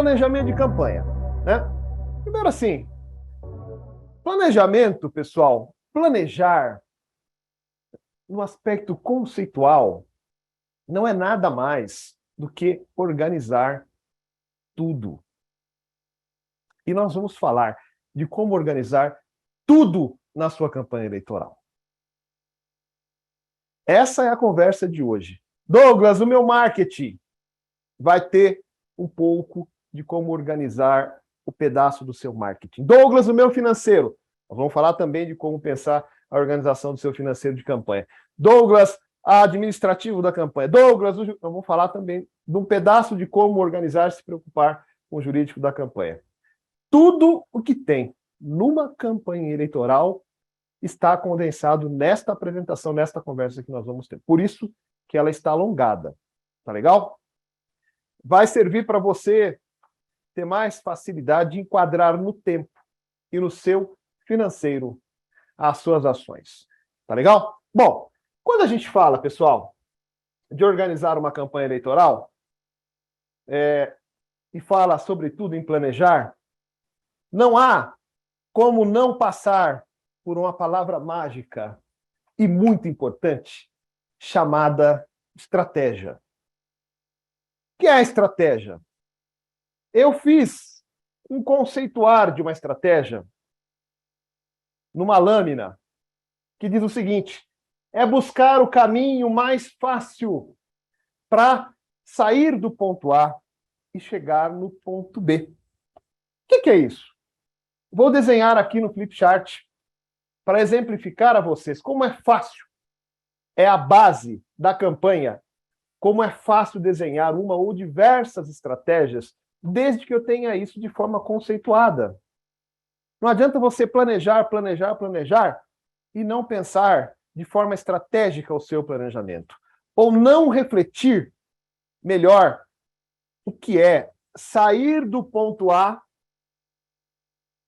planejamento de campanha, né? Primeiro assim, planejamento, pessoal, planejar no aspecto conceitual não é nada mais do que organizar tudo. E nós vamos falar de como organizar tudo na sua campanha eleitoral. Essa é a conversa de hoje. Douglas, o meu marketing vai ter um pouco de como organizar o pedaço do seu marketing. Douglas, o meu financeiro. Nós vamos falar também de como pensar a organização do seu financeiro de campanha. Douglas, administrativo da campanha. Douglas, nós vamos falar também de um pedaço de como organizar, se preocupar com o jurídico da campanha. Tudo o que tem numa campanha eleitoral está condensado nesta apresentação, nesta conversa que nós vamos ter. Por isso que ela está alongada. Tá legal? Vai servir para você ter mais facilidade de enquadrar no tempo e no seu financeiro as suas ações. Tá legal? Bom, quando a gente fala, pessoal, de organizar uma campanha eleitoral, e fala, sobretudo, em planejar, não há como não passar por uma palavra mágica e muito importante, chamada estratégia. O que é a estratégia? Eu fiz um conceituário de uma estratégia numa lâmina que diz o seguinte: é buscar o caminho mais fácil para sair do ponto A e chegar no ponto B. O que é isso? Vou desenhar aqui no flipchart para exemplificar a vocês como é fácil, é a base da campanha, como é fácil desenhar uma ou diversas estratégias, desde que eu tenha isso de forma conceituada. Não adianta você planejar e não pensar de forma estratégica o seu planejamento, ou não refletir melhor o que é sair do ponto A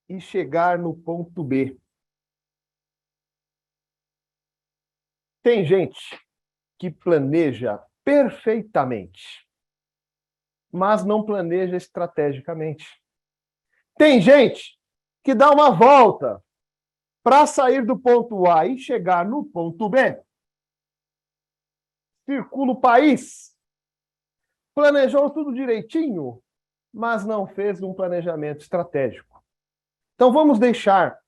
e chegar no ponto B. Tem gente que planeja perfeitamente, mas não planeja estrategicamente. Tem gente que dá uma volta para sair do ponto A e chegar no ponto B. Circula o país, planejou tudo direitinho, mas não fez um planejamento estratégico. Então vamos deixar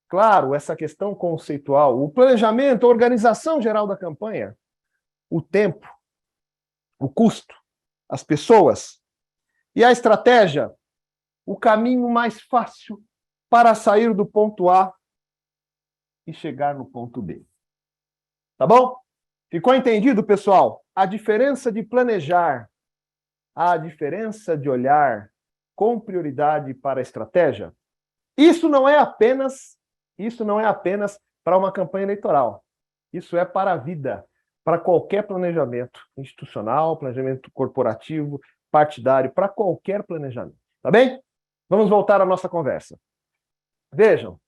claro essa questão conceitual, o planejamento, a organização geral da campanha, o tempo, o custo, as pessoas e a estratégia, o caminho mais fácil para sair do ponto A e chegar no ponto B. Tá bom? Ficou entendido, pessoal? A diferença de planejar, a diferença de olhar com prioridade para a estratégia. Isso não é apenas para uma campanha eleitoral. Isso é para a vida, para qualquer planejamento institucional, planejamento corporativo, partidário, para qualquer planejamento. Tá bem? Vamos voltar à nossa conversa. Vejam,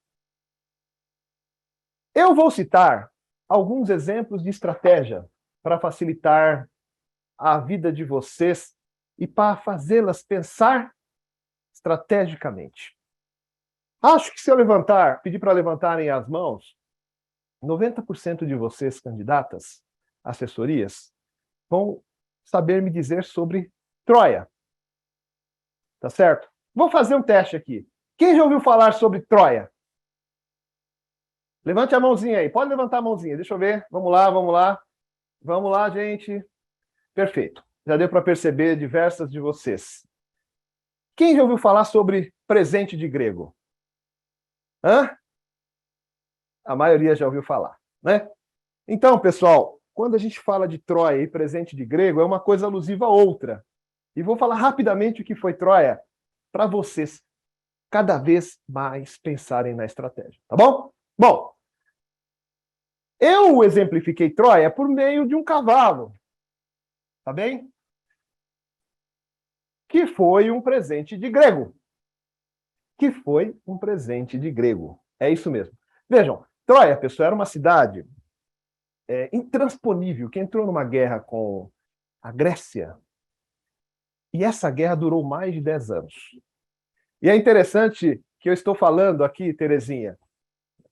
eu vou citar alguns exemplos de estratégia para facilitar a vida de vocês e para fazê-las pensar estrategicamente. Acho que se eu pedir para levantarem as mãos, 90% de vocês, candidatas, assessorias, vão saber me dizer sobre Troia. Tá certo? Vou fazer um teste aqui. Quem já ouviu falar sobre Troia? Levante a mãozinha aí. Pode levantar a mãozinha. Deixa eu ver. Vamos lá, vamos lá. Vamos lá, gente. Perfeito. Já deu para perceber diversas de vocês. Quem já ouviu falar sobre presente de grego? Hã? A maioria já ouviu falar, né? Então, pessoal, quando a gente fala de Troia e presente de grego, é uma coisa alusiva a outra. E vou falar rapidamente o que foi Troia, para vocês cada vez mais pensarem na estratégia, tá bom? Bom, eu exemplifiquei Troia por meio de um cavalo, tá bem? Que foi um presente de grego. Que foi um presente de grego. É isso mesmo. Vejam, Troia, pessoal, era uma cidade intransponível, que entrou numa guerra com a Grécia E essa guerra durou mais de 10 anos. E é interessante que eu estou falando aqui, Terezinha,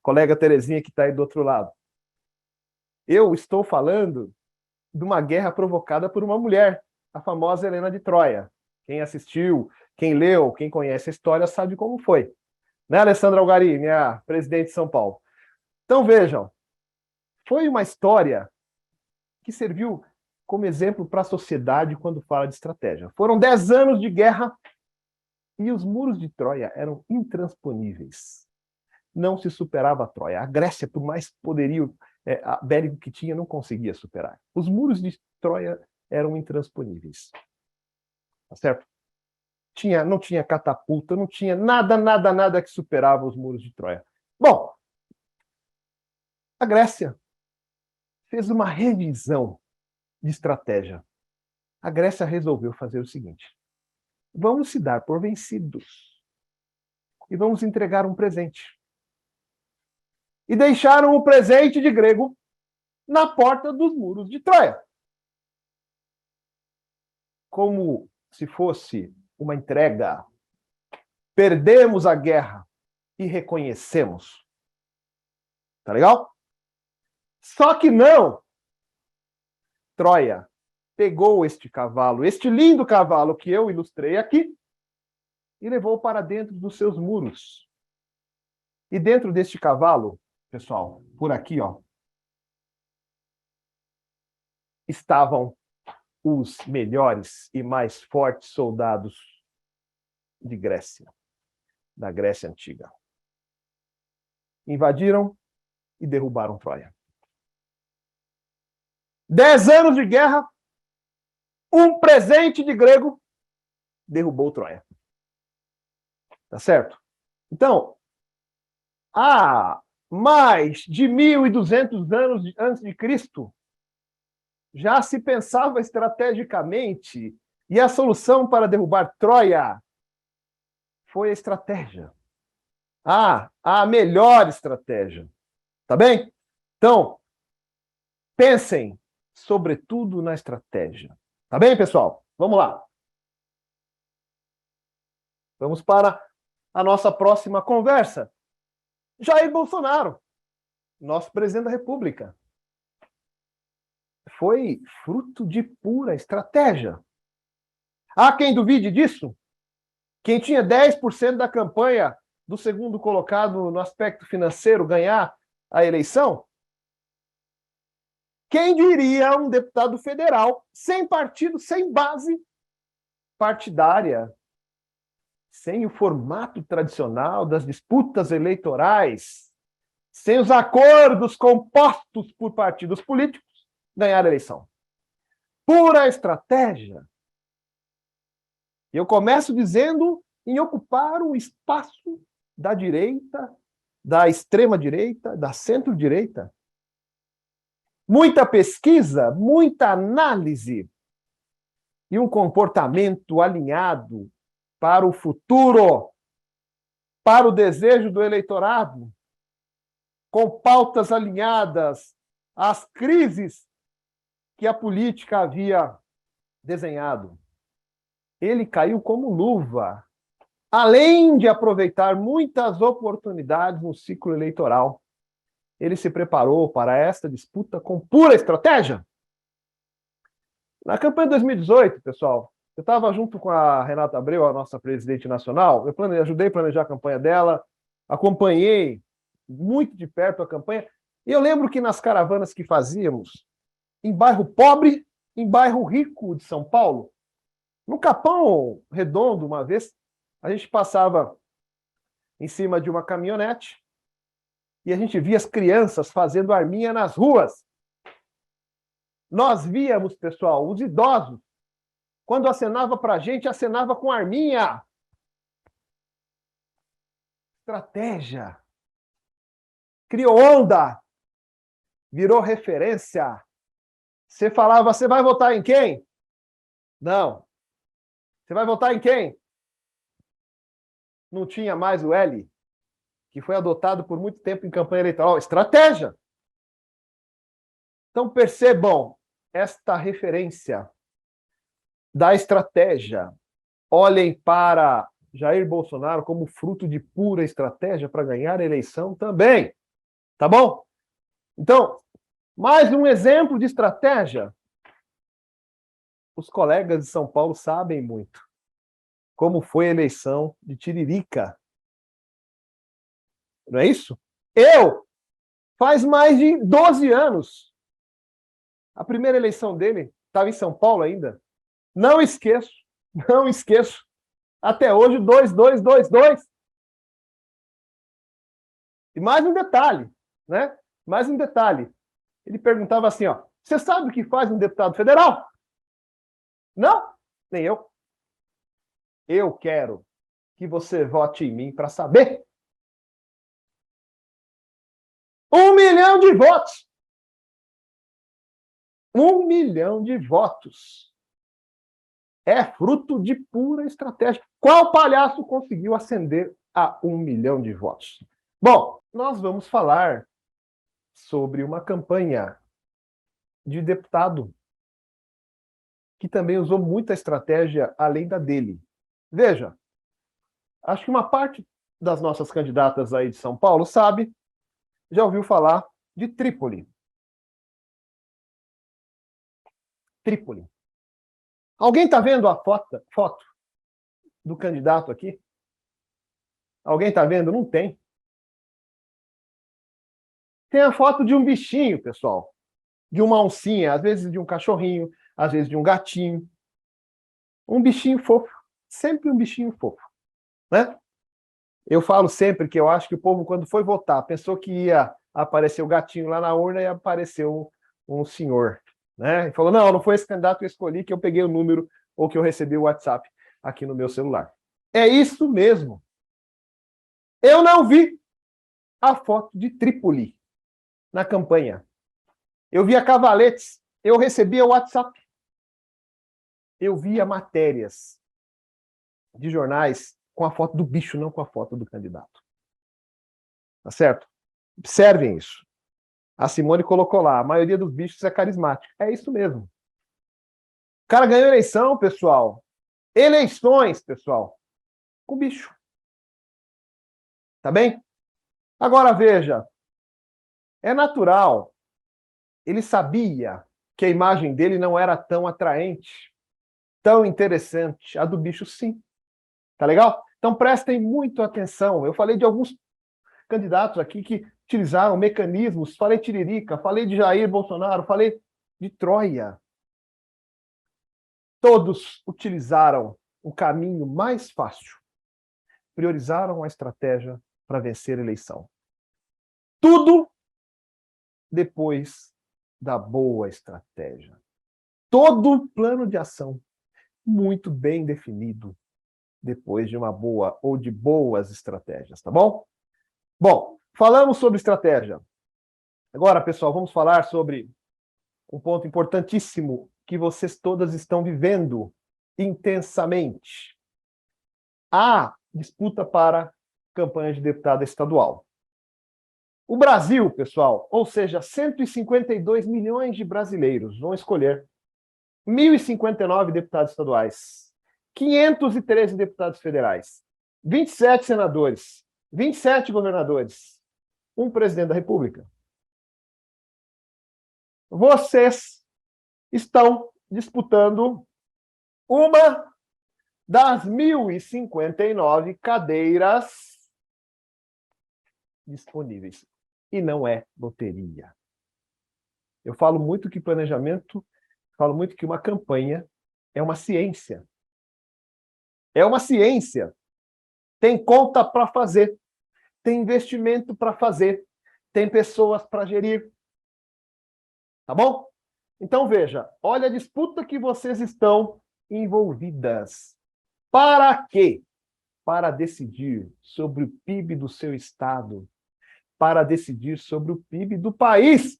colega Terezinha que está aí do outro lado. Eu estou falando de uma guerra provocada por uma mulher, a famosa Helena de Troia. Quem assistiu, quem leu, quem conhece a história sabe como foi. Né, Alessandra Algari, minha presidente de São Paulo? Então, vejam, foi uma história que serviu como exemplo para a sociedade quando fala de estratégia. Foram 10 anos de guerra e os muros de Troia eram intransponíveis. Não se superava a Troia. A Grécia, por mais poderio bélico que tinha, não conseguia superar. Os muros de Troia eram intransponíveis. Tá certo? Não tinha catapulta, não tinha nada que superava os muros de Troia. Bom, a Grécia fez uma revisão de estratégia. A Grécia resolveu fazer o seguinte: vamos se dar por vencidos e vamos entregar um presente. E deixaram o presente de grego na porta dos muros de Troia. Como se fosse uma entrega. Perdemos a guerra e reconhecemos. Tá legal? Só que não. Troia pegou este cavalo, este lindo cavalo que eu ilustrei aqui, e levou para dentro dos seus muros. E dentro deste cavalo, pessoal, por aqui, ó, estavam os melhores e mais fortes soldados de Grécia, da Grécia Antiga. Invadiram e derrubaram Troia. 10 anos de guerra, um presente de grego derrubou Troia. Tá certo? Então, há mais de 1.200 anos antes de Cristo, já se pensava estrategicamente, e a solução para derrubar Troia foi a estratégia. A melhor estratégia. Tá bem? Então, pensem sobretudo na estratégia. Tá bem, pessoal? Vamos lá. Vamos para a nossa próxima conversa. Jair Bolsonaro, nosso presidente da República. Foi fruto de pura estratégia. Há quem duvide disso? Quem tinha 10% da campanha do segundo colocado no aspecto financeiro ganhar a eleição? Quem diria um deputado federal sem partido, sem base partidária, sem o formato tradicional das disputas eleitorais, sem os acordos compostos por partidos políticos, ganhar a eleição? Pura estratégia. Eu começo dizendo em ocupar o espaço da direita, da extrema-direita, da centro-direita. Muita pesquisa, muita análise e um comportamento alinhado para o futuro, para o desejo do eleitorado, com pautas alinhadas às crises que a política havia desenhado. Ele caiu como luva, além de aproveitar muitas oportunidades no ciclo eleitoral. Ele se preparou para esta disputa com pura estratégia. Na campanha de 2018, pessoal, eu estava junto com a Renata Abreu, a nossa presidente nacional, eu ajudei a planejar a campanha dela, acompanhei muito de perto a campanha, e eu lembro que nas caravanas que fazíamos, em bairro pobre, em bairro rico de São Paulo, no Capão Redondo, uma vez, a gente passava em cima de uma caminhonete e a gente via as crianças fazendo arminha nas ruas. Nós víamos, pessoal, os idosos, quando acenava para a gente, acenava com arminha. Estratégia. Criou onda. Virou referência. Você falava, você vai votar em quem? Não. Você vai votar em quem? Não tinha mais o L, que foi adotado por muito tempo em campanha eleitoral. Estratégia. Então, percebam esta referência. da estratégia. Olhem para Jair Bolsonaro como fruto de pura estratégia para ganhar a eleição também. Tá bom? Então, mais um exemplo de estratégia. Os colegas de São Paulo sabem muito como foi a eleição de Tiririca. Não é isso? Eu, faz mais de 12 anos, a primeira eleição dele estava em São Paulo ainda. Não esqueço, não esqueço. Até hoje, 2-2-2-2. E mais um detalhe, né? Mais um detalhe. Ele perguntava assim, ó, você sabe o que faz um deputado federal? Não? Nem eu. Eu quero que você vote em mim para saber. 1 milhão de votos. 1 milhão de votos. É fruto de pura estratégia. Qual palhaço conseguiu ascender a 1 milhão de votos? Bom, nós vamos falar sobre uma campanha de deputado que também usou muita estratégia além da dele. Veja, acho que uma parte das nossas candidatas aí de São Paulo sabe, já ouviu falar de Trípoli. Trípoli. Alguém está vendo a foto do candidato aqui? Alguém está vendo? Não tem. Tem a foto de um bichinho, pessoal. De uma oncinha, às vezes de um cachorrinho, às vezes de um gatinho. Um bichinho fofo. Sempre um bichinho fofo. Né? Eu falo sempre que eu acho que o povo, quando foi votar, pensou que ia aparecer o gatinho lá na urna e apareceu um senhor. Né? E falou, não foi esse candidato que eu escolhi, que eu peguei o número ou que eu recebi o WhatsApp aqui no meu celular. É isso mesmo. Eu não vi a foto de Trípoli na campanha. Eu via cavaletes, eu recebia o WhatsApp. Eu via matérias de jornais com a foto do bicho, não com a foto do candidato. Tá certo? Observem isso. A Simone colocou lá, a maioria dos bichos é carismática. É isso mesmo. O cara ganhou eleição, pessoal. Eleições, pessoal. Com bicho. Tá bem? Agora veja. É natural. Ele sabia que a imagem dele não era tão atraente, tão interessante. A do bicho, sim. Tá legal? Então prestem muito atenção. Eu falei de alguns candidatos aqui que utilizaram mecanismos. Falei Tiririca, falei de Jair Bolsonaro, falei de Troia. Todos utilizaram o caminho mais fácil. Priorizaram a estratégia para vencer a eleição. Tudo depois da boa estratégia. Todo plano de ação muito bem definido depois de uma boa ou de boas estratégias, tá bom? Bom, falamos sobre estratégia. Agora, pessoal, vamos falar sobre um ponto importantíssimo que vocês todas estão vivendo intensamente. A disputa para campanha de deputada estadual. O Brasil, pessoal, ou seja, 152 milhões de brasileiros vão escolher 1.059 deputados estaduais, 513 deputados federais, 27 senadores, 27 governadores, um presidente da República. Vocês estão disputando uma das 1.059 cadeiras disponíveis. E não é loteria. Eu falo muito que planejamento, falo muito que uma campanha é uma ciência. É uma ciência. Tem conta para fazer, tem investimento para fazer, tem pessoas para gerir. Tá bom? Então veja, olha a disputa que vocês estão envolvidas. Para quê? Para decidir sobre o PIB do seu estado, para decidir sobre o PIB do país.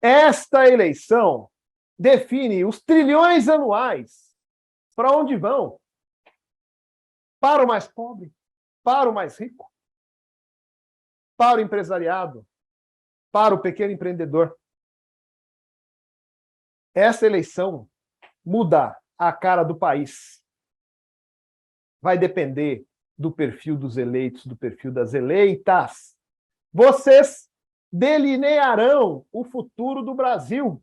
Esta eleição define os trilhões anuais. Para onde vão? Para o mais pobre? Para o mais rico? Para o empresariado? Para o pequeno empreendedor? essa eleição muda a cara do país. Vai depender do perfil dos eleitos, do perfil das eleitas. Vocês delinearão o futuro do Brasil,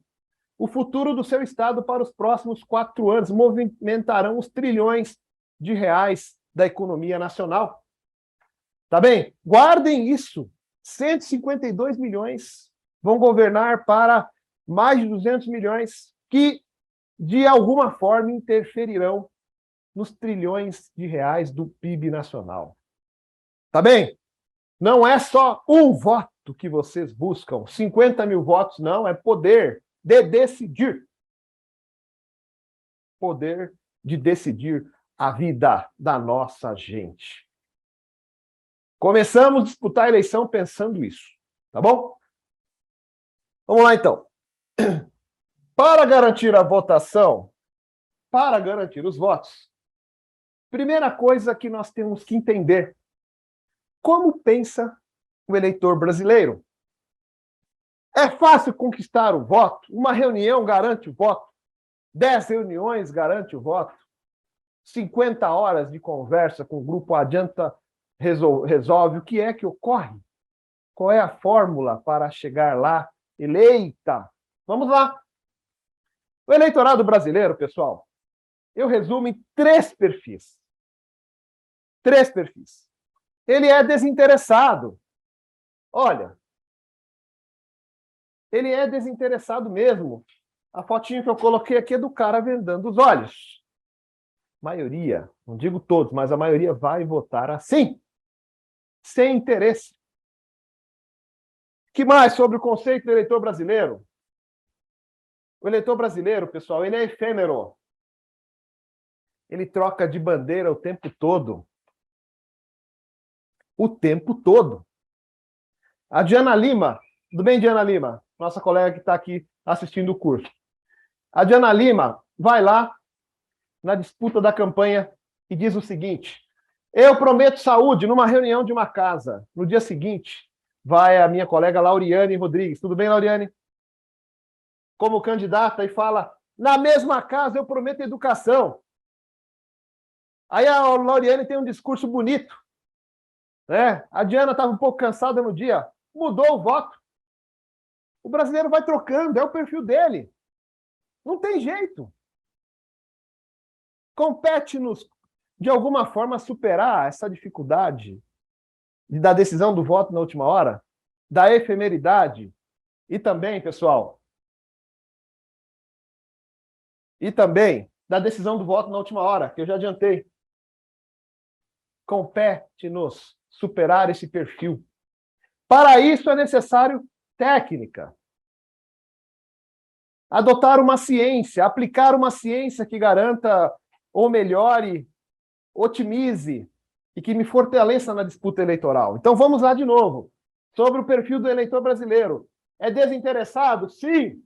o futuro do seu estado para os próximos 4 anos, movimentarão os trilhões de reais da economia nacional. Tá bem? Guardem isso. 152 milhões vão governar para mais de 200 milhões que, de alguma forma, interferirão nos trilhões de reais do PIB nacional. Tá bem? Não é só um voto que vocês buscam, 50 mil votos, não, é poder de decidir. Poder de decidir a vida da nossa gente. Começamos a disputar a eleição pensando isso, tá bom? Vamos lá, então. Para garantir a votação, para garantir os votos, primeira coisa que nós temos que entender, como pensa o eleitor brasileiro? É fácil conquistar o voto? Uma reunião garante o voto? 10 reuniões garante o voto? 50 horas de conversa com o grupo adianta, resolve? O que é que ocorre? Qual é a fórmula para chegar lá eleita? Vamos lá. O eleitorado brasileiro, pessoal, eu resumo em 3 perfis. 3 perfis. Ele é desinteressado. Olha, ele é desinteressado mesmo. A fotinha que eu coloquei aqui é do cara vendando os olhos. Maioria, não digo todos, mas a maioria vai votar assim, sem interesse. Que mais sobre o conceito do eleitor brasileiro? O eleitor brasileiro, pessoal, ele é efêmero. Ele troca de bandeira o tempo todo. O tempo todo. A Diana Lima, tudo bem, Diana Lima? Nossa colega que está aqui assistindo o curso. A Diana Lima vai lá na disputa da campanha e diz o seguinte: eu prometo saúde numa reunião de uma casa. No dia seguinte, vai a minha colega Lauriane Rodrigues. Tudo bem, Lauriane? Como candidata e fala, na mesma casa eu prometo educação. Aí a Lauriane tem um discurso bonito. Né? A Diana estava um pouco cansada no dia, mudou o voto. O brasileiro vai trocando, é o perfil dele. Não tem jeito. Compete-nos, de alguma forma, superar essa dificuldade da decisão do voto na última hora, da efemeridade, e também, pessoal, da decisão do voto na última hora, que eu já adiantei. Compete-nos superar esse perfil. Para isso é necessário técnica. Adotar uma ciência, aplicar uma ciência que garanta ou melhore, otimize e que me fortaleça na disputa eleitoral. Então vamos lá de novo. Sobre o perfil do eleitor brasileiro. É desinteressado? Sim.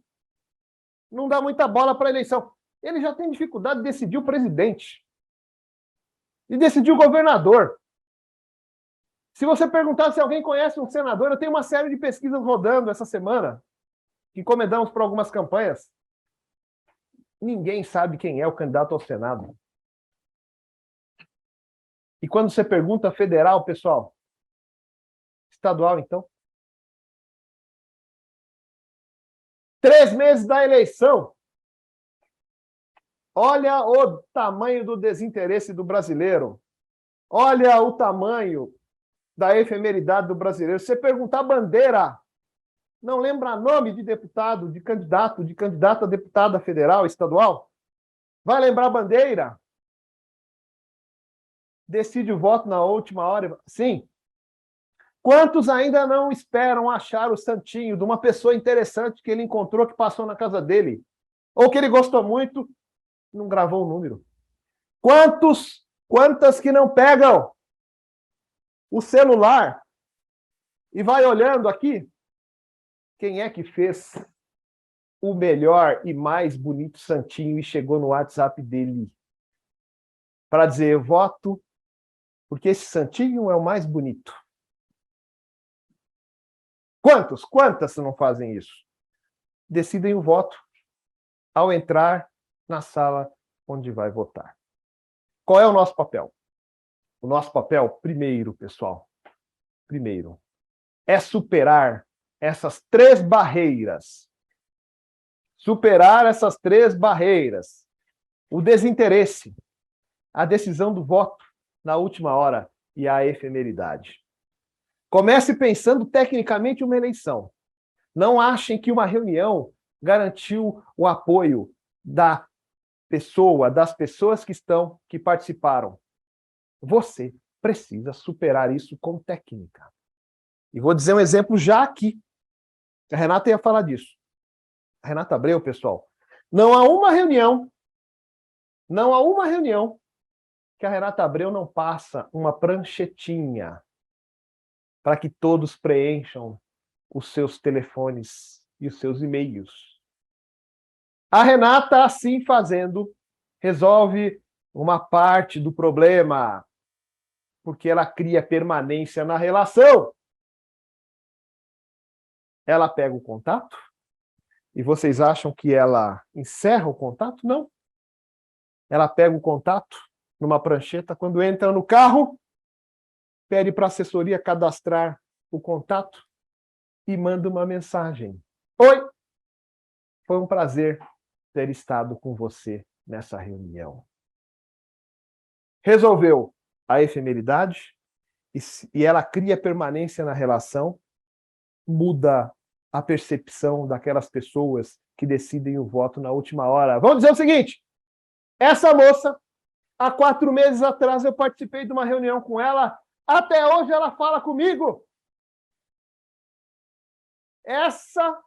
Não dá muita bola para a eleição. Ele já tem dificuldade de decidir o presidente. E decidir o governador. Se você perguntar se alguém conhece um senador, eu tenho uma série de pesquisas rodando essa semana, que encomendamos para algumas campanhas. Ninguém sabe quem é o candidato ao Senado. E quando você pergunta federal, pessoal, estadual, então? 3 meses da eleição. Olha o tamanho do desinteresse do brasileiro. Olha o tamanho da efemeridade do brasileiro. Se você perguntar bandeira, não lembra nome de deputado, de candidata a deputada federal, estadual? Vai lembrar bandeira? Decide o voto na última hora? Sim. Quantos ainda não esperam achar o santinho de uma pessoa interessante que ele encontrou, que passou na casa dele? Ou que ele gostou muito, não gravou o número? Quantas que não pegam o celular e vai olhando aqui? Quem é que fez o melhor e mais bonito santinho e chegou no WhatsApp dele para dizer, eu voto porque esse santinho é o mais bonito? Quantas não fazem isso? Decidem o voto ao entrar na sala onde vai votar. Qual é o nosso papel? O nosso papel, primeiro, pessoal, primeiro, é superar essas 3 barreiras. Superar essas 3 barreiras. O desinteresse, a decisão do voto na última hora e a efemeridade. Comece pensando tecnicamente uma eleição. Não achem que uma reunião garantiu o apoio da pessoa, das pessoas que participaram. Você precisa superar isso com técnica. E vou dizer um exemplo já aqui. A Renata ia falar disso. A Renata Abreu, pessoal. Não há uma reunião que a Renata Abreu não passa uma pranchetinha para que todos preencham os seus telefones e os seus e-mails. A Renata, assim fazendo, resolve uma parte do problema, porque ela cria permanência na relação. Ela pega o contato, e vocês acham que ela encerra o contato? Não. Ela pega o contato numa prancheta, quando entra no carro, pede para a assessoria cadastrar o contato e manda uma mensagem. Oi! Foi um prazer ter estado com você nessa reunião. Resolveu a efemeridade e ela cria permanência na relação, muda a percepção daquelas pessoas que decidem o voto na última hora. Vamos dizer o seguinte, essa moça, há 4 meses atrás eu participei de uma reunião com ela, até hoje ela fala comigo. Essa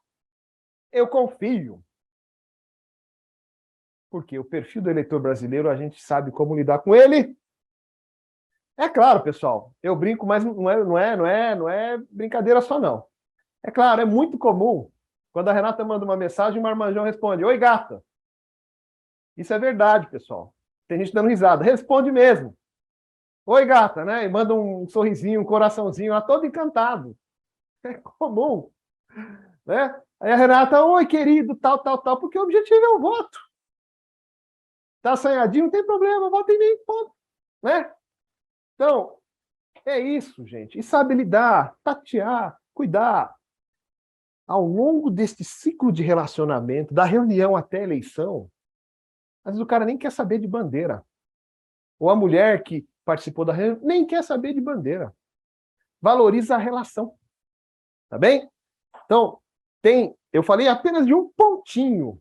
eu confio. Porque o perfil do eleitor brasileiro, a gente sabe como lidar com ele. É claro, pessoal, eu brinco, mas não é brincadeira só, não. É claro, é muito comum, quando a Renata manda uma mensagem, o Marmanjão responde, oi, gata. Isso é verdade, pessoal. Tem gente dando risada. Responde mesmo. Oi, gata, né? E manda um sorrisinho, um coraçãozinho, lá todo encantado. É comum, né? Aí a Renata, oi, querido, tal, porque o objetivo é o voto. Tá assanhadinho, não tem problema, vota em mim, ponto. Né? Então, é isso, gente. E sabe lidar, tatear, cuidar. Ao longo deste ciclo de relacionamento, da reunião até a eleição, às vezes o cara nem quer saber de bandeira. Ou a mulher que participou da reunião nem quer saber de bandeira. Valoriza a relação. Tá bem? Então, eu falei apenas de um pontinho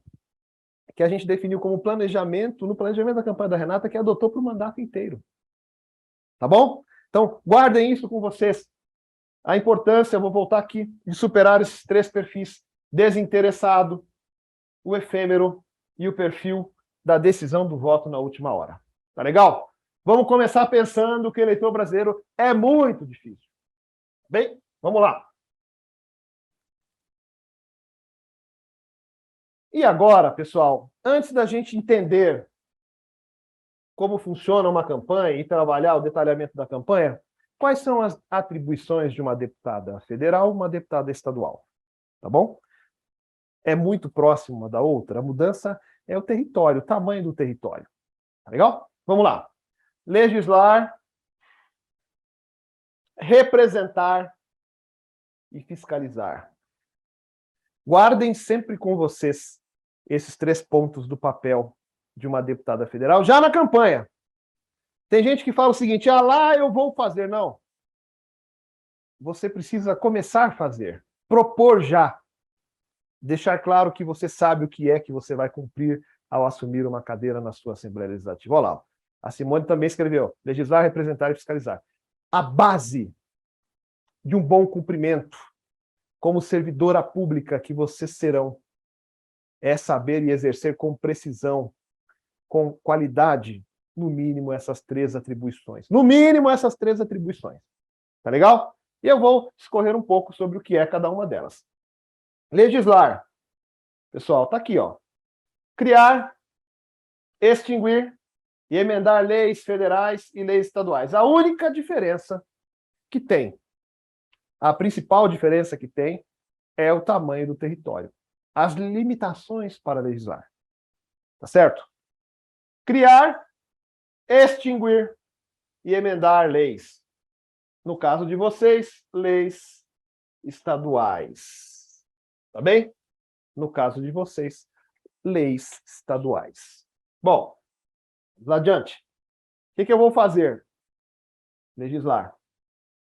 que a gente definiu como planejamento, no planejamento da campanha da Renata, que adotou para o mandato inteiro. Tá bom? Então, guardem isso com vocês. A importância, eu vou voltar aqui, de superar esses 3 perfis: desinteressado, o efêmero e o perfil da decisão do voto na última hora. Tá legal? Vamos começar pensando que o eleitor brasileiro é muito difícil. Bem, vamos lá. E agora, pessoal, antes da gente entender como funciona uma campanha e trabalhar o detalhamento da campanha, quais são as atribuições de uma deputada federal, uma deputada estadual? Tá bom? É muito próximo uma da outra. A mudança é o território, o tamanho do território. Tá legal? Vamos lá. Legislar, representar e fiscalizar. Guardem sempre com vocês esses 3 pontos do papel de uma deputada federal, já na campanha. Tem gente que fala o seguinte, lá eu vou fazer. Não. Você precisa começar a fazer. Propor já. Deixar claro que você sabe o que é que você vai cumprir ao assumir uma cadeira na sua Assembleia Legislativa. Olha lá. A Simone também escreveu, legislar, representar e fiscalizar. A base de um bom cumprimento como servidora pública que vocês serão é saber e exercer com precisão, com qualidade, no mínimo essas 3 atribuições. No mínimo essas 3 atribuições. Tá legal? E eu vou discorrer um pouco sobre o que é cada uma delas. Legislar. Pessoal, tá aqui, ó. Criar, extinguir e emendar leis federais e leis estaduais. A única diferença que tem, a principal diferença que tem, é o tamanho do território. As limitações para legislar. Tá certo? Criar, extinguir e emendar leis. No caso de vocês, leis estaduais. Tá bem? No caso de vocês, leis estaduais. Bom, vamos adiante. O que eu vou fazer? Legislar.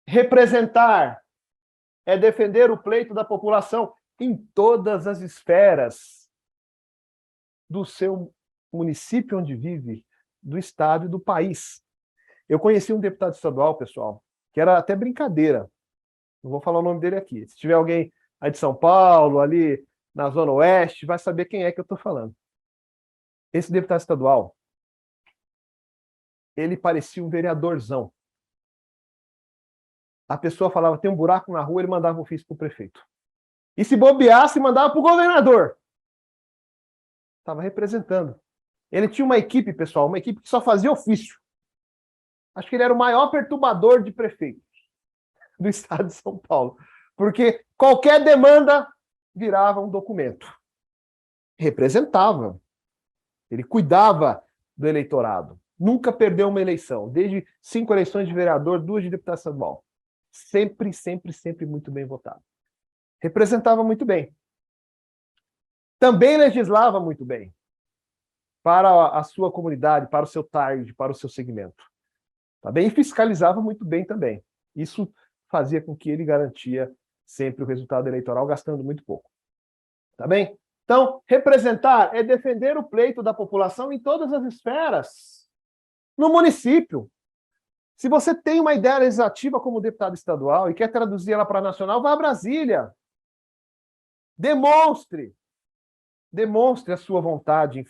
Representar é defender o pleito da população em todas as esferas do seu município onde vive, do estado e do país. Eu conheci um deputado estadual, pessoal, que era até brincadeira. Não vou falar o nome dele aqui. Se tiver alguém aí de São Paulo, ali na Zona Oeste, vai saber quem é que eu estou falando. Esse deputado estadual, ele parecia um vereadorzão. A pessoa falava, tem um buraco na rua, ele mandava ofício para o prefeito. E se bobeasse, mandava para o governador. Estava representando. Ele tinha uma equipe, pessoal, uma equipe que só fazia ofício. Acho que ele era o maior perturbador de prefeitos do estado de São Paulo. Porque qualquer demanda virava um documento. Representava. Ele cuidava do eleitorado. Nunca perdeu uma eleição. Desde 5 eleições de vereador, 2 de deputado estadual. Sempre, sempre, sempre muito bem votado. Representava muito bem. Também legislava muito bem para a sua comunidade, para o seu target, para o seu segmento. Tá bem? E fiscalizava muito bem também. Isso fazia com que ele garantia sempre o resultado eleitoral, gastando muito pouco. Tá bem? Então, representar é defender o pleito da população em todas as esferas. No município. Se você tem uma ideia legislativa como deputado estadual e quer traduzir ela para nacional, vá a Brasília. Demonstre a sua vontade em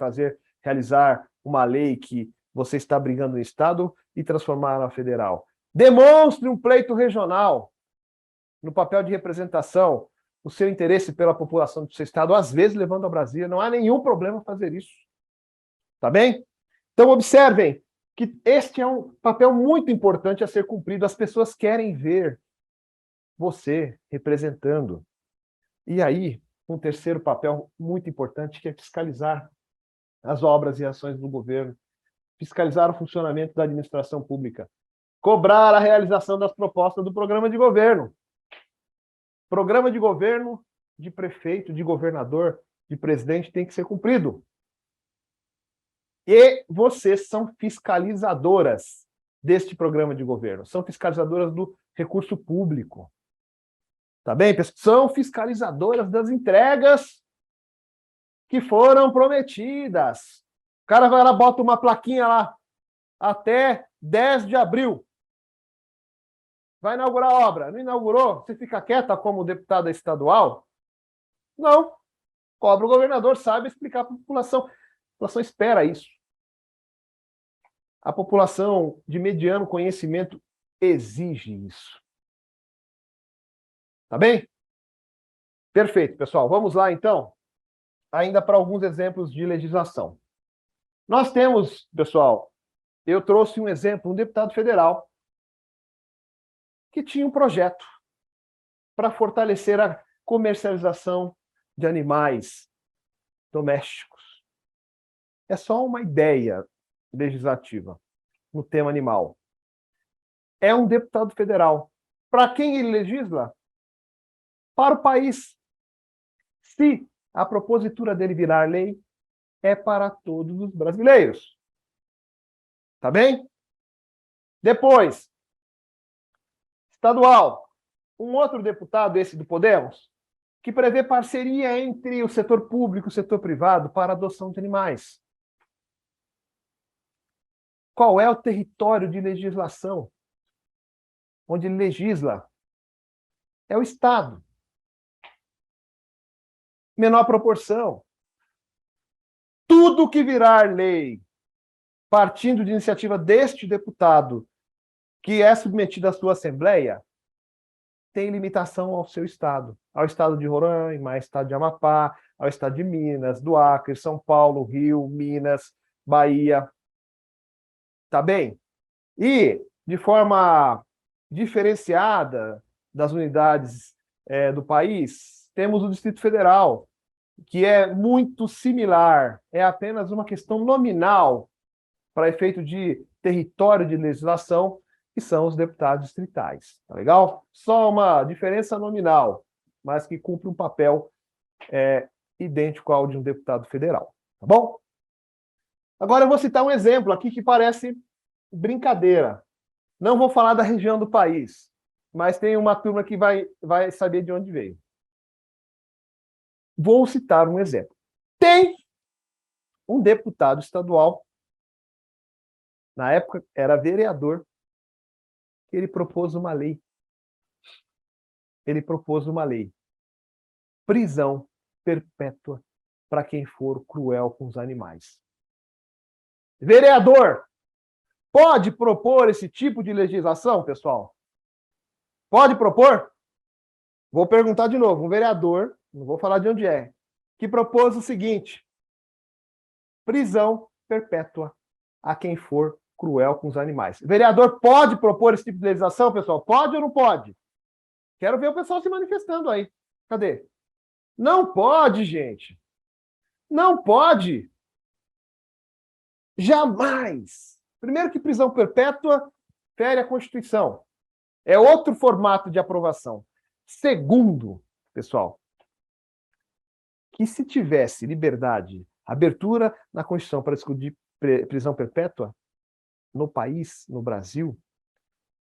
realizar uma lei que você está brigando no estado e transformar na federal. Demonstre um pleito regional no papel de representação, o seu interesse pela população do seu estado, às vezes levando a Brasília. Não há nenhum problema fazer isso. Tá bem? Então, observem que este é um papel muito importante a ser cumprido. As pessoas querem ver você representando. E aí, um terceiro papel muito importante, que é fiscalizar as obras e ações do governo, fiscalizar o funcionamento da administração pública, cobrar a realização das propostas do programa de governo. Programa de governo de prefeito, de governador, de presidente tem que ser cumprido. E vocês são fiscalizadoras deste programa de governo, são fiscalizadoras do recurso público. Tá bem, pessoal? São fiscalizadoras das entregas que foram prometidas. O cara vai lá, bota uma plaquinha lá, até 10 de abril. Vai inaugurar a obra. Não inaugurou? Você fica quieta como deputada estadual? Não. Cobra o governador, sabe explicar para a população. A população espera isso. A população de mediano conhecimento exige isso. Tá bem? Perfeito, pessoal. Vamos lá, então, ainda para alguns exemplos de legislação. Nós temos, pessoal, eu trouxe um exemplo, um deputado federal que tinha um projeto para fortalecer a comercialização de animais domésticos. É só uma ideia legislativa no tema animal. É um deputado federal. Para quem ele legisla? Para o país. Se a propositura dele virar lei, é para todos os brasileiros. Tá bem? Depois, estadual. Um outro deputado, esse do Podemos, que prevê parceria entre o setor público e o setor privado para a adoção de animais. Qual é o território de legislação onde ele legisla? É o Estado. Menor proporção. Tudo que virar lei, partindo de iniciativa deste deputado, que é submetido à sua Assembleia, tem limitação ao seu estado. Ao estado de Roraima, ao estado de Amapá, ao estado de Minas, do Acre, São Paulo, Rio, Minas, Bahia. Tá bem? E, de forma diferenciada das unidades do país, temos o Distrito Federal, que é muito similar, é apenas uma questão nominal para efeito de território de legislação, que são os deputados distritais. Tá legal? Só uma diferença nominal, mas que cumpre um papel idêntico ao de um deputado federal. Tá bom? Agora eu vou citar um exemplo aqui que parece brincadeira. Não vou falar da região do país, mas tem uma turma que vai saber de onde veio. Vou citar um exemplo. Tem um deputado estadual, na época era vereador, que ele propôs uma lei. Ele propôs uma lei. Prisão perpétua para quem for cruel com os animais. Vereador, pode propor esse tipo de legislação, pessoal? Pode propor? Vou perguntar de novo. Um vereador, não vou falar de onde é, que propôs o seguinte: prisão perpétua a quem for cruel com os animais. Vereador pode propor esse tipo de legislação, pessoal? Pode ou não pode? Quero ver o pessoal se manifestando aí. Cadê? Não pode, gente. Não pode. Jamais. Primeiro que prisão perpétua fere a Constituição. É outro formato de aprovação. Segundo, pessoal, que se tivesse liberdade, abertura na Constituição para discutir prisão perpétua, no país, no Brasil,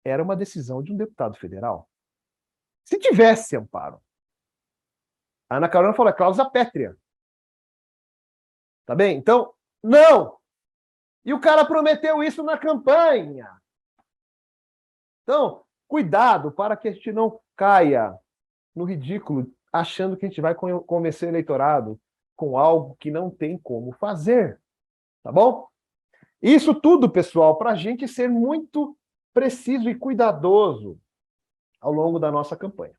era uma decisão de um deputado federal. Se tivesse amparo. A Ana Carolina falou, é cláusula pétrea. Tá bem? Então, não! E o cara prometeu isso na campanha. Então, cuidado para que a gente não caia no ridículo, achando que a gente vai convencer o eleitorado com algo que não tem como fazer. Tá bom? Isso tudo, pessoal, para a gente ser muito preciso e cuidadoso ao longo da nossa campanha.